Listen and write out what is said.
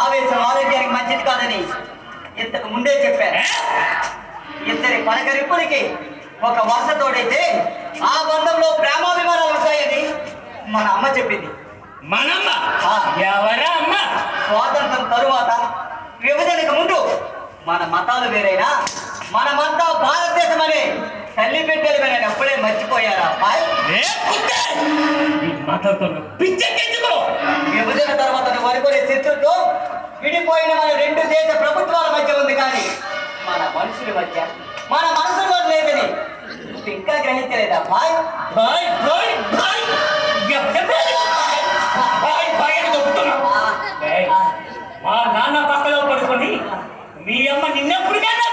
ఆవేశం ఆరోగ్యానికి మంచిది కాదని ఇంతకు ముందే చెప్పాను. ఇద్దరి పలకరింపులకి ఒక వరుస తోడైతే ఆ బంధంలో ప్రేమాభిమానాలు ఉంటాయని మన అమ్మ చెప్పింది. మనమ్మ? ఎవరా అమ్మ? స్వాతంత్రం తరువాత విభజనకు ముందు మన మతాలు వేరైనా మనమంతా భారతదేశం అనే తల్లి బిడ్డలు నేను ఎప్పుడే మర్చిపోయారా అబ్బాయి? విభజన తర్వాత నువ్వు అనుకునే శత్రుత్వం విడిపోయిన మన రెండు దేశ ప్రభుత్వాల మధ్య ఉంది, కానీ మన మనుషుల మధ్య మన మనసులో లేదని ఇంకా గ్రహించలేదా అబ్బాయి? మా నాన్న పక్కలో పడుకొని మీ అమ్మ నిన్నెప్పుడు చాలా